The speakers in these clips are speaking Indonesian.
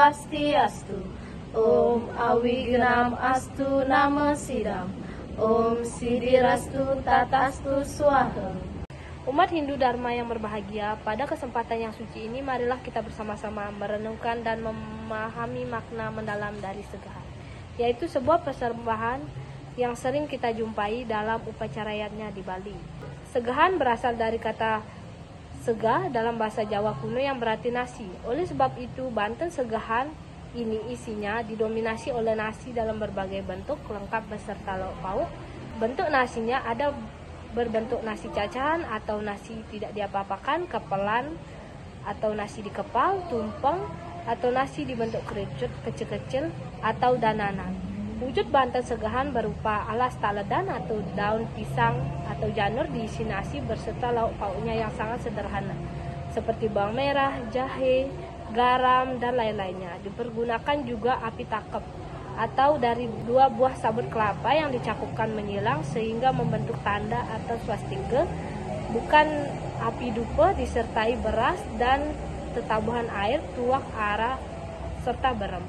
Swastiastu. Om Awignam Astu Nama Sidam. Om Sidirastu Tatastu Swaha. Umat Hindu Dharma yang berbahagia, pada kesempatan yang suci ini marilah kita bersama-sama merenungkan dan memahami makna mendalam dari Segahan, yaitu sebuah persembahan yang sering kita jumpai dalam upacara yatnya di Bali. Segahan berasal dari kata sega dalam bahasa Jawa kuno yang berarti nasi. Oleh sebab itu, Banten Segahan ini isinya didominasi oleh nasi dalam berbagai bentuk lengkap beserta lauk pauk. Bentuk nasinya ada berbentuk nasi cacahan atau nasi tidak diapa-apakan, kepelan atau nasi dikepal, tumpeng atau nasi dibentuk kerucut kecil-kecil atau dananan. Wujud Banten Segahan berupa alas taledan atau daun pisang atau janur diisi nasi berserta lauk pauknya yang sangat sederhana seperti bawang merah, jahe, garam dan lain-lainnya. Dipergunakan juga api takep atau dari 2 buah sabut kelapa yang dicakupkan menyilang sehingga membentuk tanda atau swastika, bukan api dupa, disertai beras dan tetabuhan air, tuak, ara, serta berem.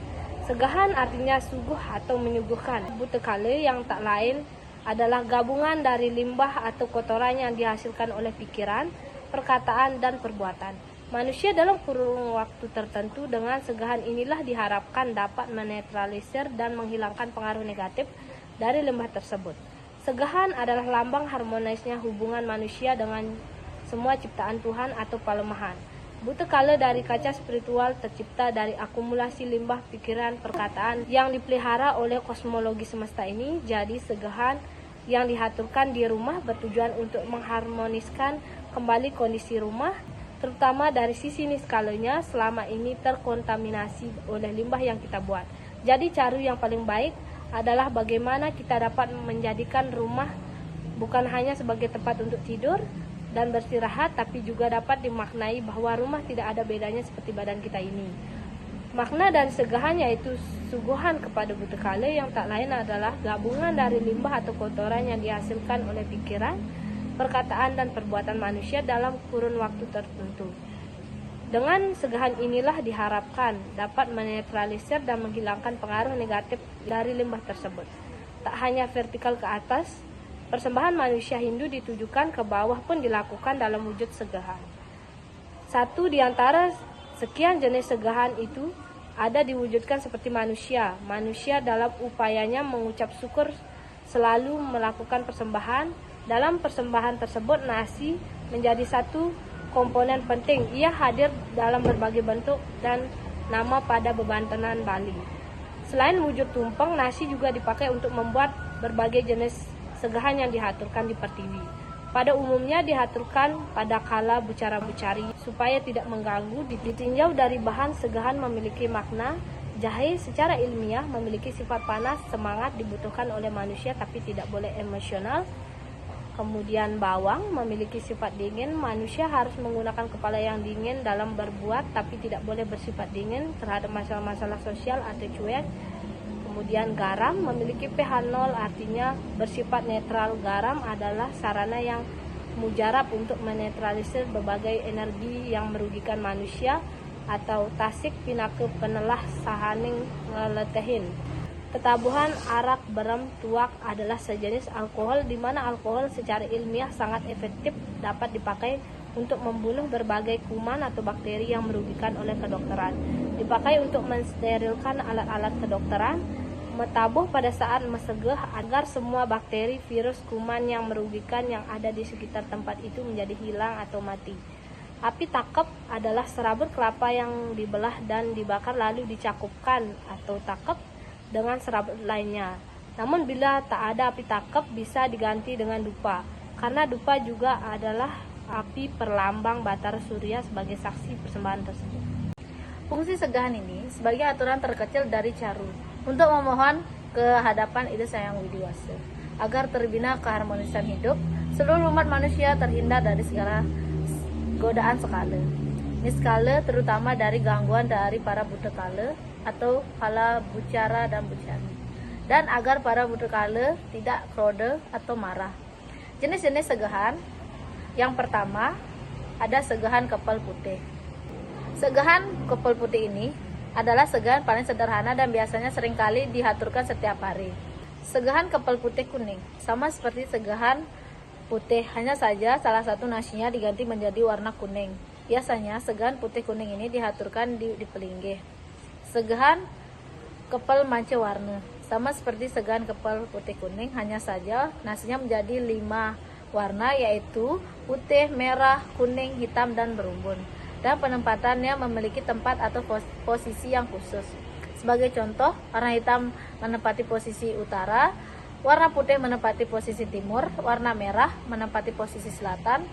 Segahan artinya suguh atau menyuguhkan. Butekale yang tak lain adalah gabungan dari limbah atau kotoran yang dihasilkan oleh pikiran, perkataan, dan perbuatan. Manusia dalam kurun waktu tertentu dengan segahan inilah diharapkan dapat menetralisir dan menghilangkan pengaruh negatif dari limbah tersebut. Segahan adalah lambang harmonisnya hubungan manusia dengan semua ciptaan Tuhan atau palemahan. Butekala dari kaca spiritual tercipta dari akumulasi limbah pikiran perkataan yang dipelihara oleh kosmologi semesta ini. Jadi segahan yang dihaturkan di rumah bertujuan untuk mengharmoniskan kembali kondisi rumah, terutama dari sisi niskalanya selama ini terkontaminasi oleh limbah yang kita buat. Jadi cara yang paling baik adalah bagaimana kita dapat menjadikan rumah bukan hanya sebagai tempat untuk tidur dan beristirahat, tapi juga dapat dimaknai bahwa rumah tidak ada bedanya seperti badan kita ini. Makna dan segahan yaitu suguhan kepada Butekala yang tak lain adalah gabungan dari limbah atau kotoran yang dihasilkan oleh pikiran, perkataan dan perbuatan manusia dalam kurun waktu tertentu. Dengan segahan inilah diharapkan dapat menetralisir dan menghilangkan pengaruh negatif dari limbah tersebut. Tak hanya vertikal ke atas, persembahan manusia Hindu ditujukan ke bawah pun dilakukan dalam wujud segahan. Satu di antara sekian jenis segahan itu ada diwujudkan seperti manusia. Manusia dalam upayanya mengucap syukur selalu melakukan persembahan. Dalam persembahan tersebut, nasi menjadi satu komponen penting. Ia hadir dalam berbagai bentuk dan nama pada bebantenan Bali. Selain wujud tumpeng, nasi juga dipakai untuk membuat berbagai jenis segahan yang dihaturkan di pertiwi. Pada umumnya dihaturkan pada kala bucara-bucari supaya tidak mengganggu. Ditinjau dari bahan, segahan memiliki makna. Jahe secara ilmiah memiliki sifat panas, semangat dibutuhkan oleh manusia tapi tidak boleh emosional. Kemudian bawang memiliki sifat dingin, manusia harus menggunakan kepala yang dingin dalam berbuat tapi tidak boleh bersifat dingin terhadap masalah-masalah sosial atau cuek. Kemudian garam memiliki pH 0, artinya bersifat netral. Garam adalah sarana yang mujarab untuk menetralisir berbagai energi yang merugikan manusia atau tasik pinake penelah sahaning ngeletehin. Tetabuhan, arak, berem, tuak adalah sejenis alkohol di mana alkohol secara ilmiah sangat efektif dapat dipakai untuk membunuh berbagai kuman atau bakteri yang merugikan oleh kedokteran. Dipakai untuk mensterilkan alat-alat kedokteran, metabuh pada saat mesegeh agar semua bakteri, virus, kuman yang merugikan yang ada di sekitar tempat itu menjadi hilang atau mati. Api takep adalah serabut kelapa yang dibelah dan dibakar lalu dicakupkan atau takep dengan serabut lainnya. Namun bila tak ada api takep bisa diganti dengan dupa, karena dupa juga adalah api perlambang Batara Surya sebagai saksi persembahan tersebut. Fungsi segahan ini sebagai aturan terkecil dari Caru untuk memohon ke hadapan Ida Sang Widiwasa agar terbina keharmonisan hidup, seluruh umat manusia terhindar dari segala godaan skala. Niskala terutama dari gangguan dari para Butekala atau kala bucara dan bucari, dan agar para Butekala tidak krode atau marah. Jenis-jenis segahan yang pertama ada segahan kepal putih. Segahan kepal putih ini adalah segahan paling sederhana dan biasanya seringkali dihaturkan setiap hari. Segahan kepal putih kuning sama seperti segahan putih, hanya saja salah satu nasinya diganti menjadi warna kuning. Biasanya segahan putih kuning ini dihaturkan di pelinggih. Segahan kepal manca warna sama seperti segahan kepal putih kuning, hanya saja nasinya menjadi 5 warna, yaitu putih, merah, kuning, hitam, dan berumbun. Dan penempatannya memiliki tempat atau posisi yang khusus. Sebagai contoh, warna hitam menempati posisi utara, warna putih menempati posisi timur, warna merah menempati posisi selatan,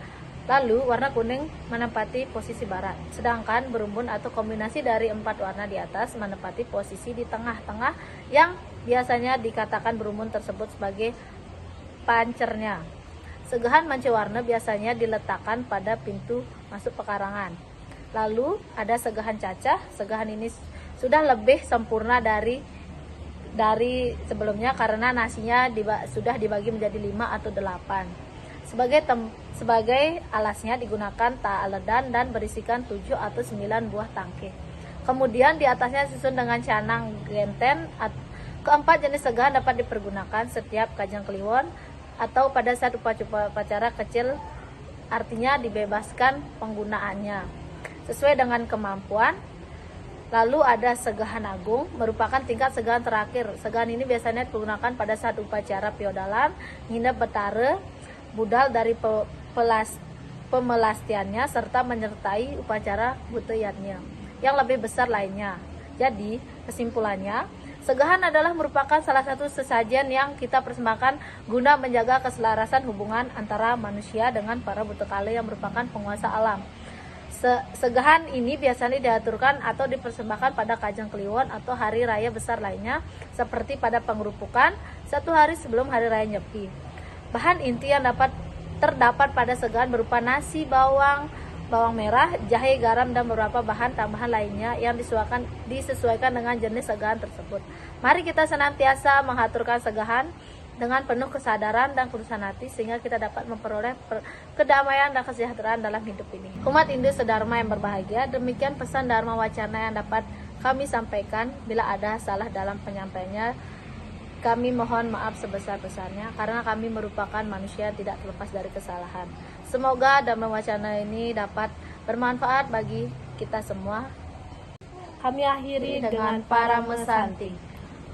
lalu warna kuning menempati posisi barat. Sedangkan berumbun atau kombinasi dari 4 warna di atas menempati posisi di tengah-tengah, yang biasanya dikatakan berumbun tersebut sebagai pancernya. Segahan manca warna biasanya diletakkan pada pintu masuk pekarangan. Lalu ada segahan cacah. Segahan ini sudah lebih sempurna dari sebelumnya karena nasinya sudah dibagi menjadi 5 atau 8. Sebagai alasnya digunakan ta'aledan dan berisikan 7 atau 9 buah tangkih. Kemudian di atasnya disusun dengan canang genten. Keempat jenis segahan dapat dipergunakan setiap kajang kliwon atau pada saat upacara kecil, artinya dibebaskan penggunaannya sesuai dengan kemampuan. Lalu ada segahan agung, merupakan tingkat segahan terakhir. Segahan ini biasanya digunakan pada saat upacara piodalan, nginep betara, budal dari pemelastiannya, serta menyertai upacara buteyatnya yang lebih besar lainnya. Jadi, kesimpulannya, segahan adalah merupakan salah satu sesajen yang kita persembahkan guna menjaga keselarasan hubungan antara manusia dengan para butekale yang merupakan penguasa alam. Segahan ini biasanya diaturkan atau dipersembahkan pada kajang kliwon atau hari raya besar lainnya, seperti pada pengerupukan 1 hari sebelum hari raya Nyepi. Bahan inti yang terdapat pada segahan berupa nasi, bawang merah, jahe, garam, dan beberapa bahan tambahan lainnya yang disesuaikan dengan jenis segahan tersebut. Mari kita senantiasa mengaturkan segahan dengan penuh kesadaran dan ketulusan hati sehingga kita dapat memperoleh kedamaian dan kesejahteraan dalam hidup ini. Umat Hindu sedharma yang berbahagia, demikian pesan Dharma Wacana yang dapat kami sampaikan. Bila ada salah dalam penyampaiannya, kami mohon maaf sebesar-besarnya karena kami merupakan manusia tidak terlepas dari kesalahan. Semoga Dharma Wacana ini dapat bermanfaat bagi kita semua. Kami akhiri Dengan para mesanti.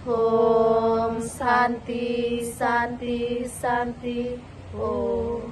Om Santi Santi Santi Om.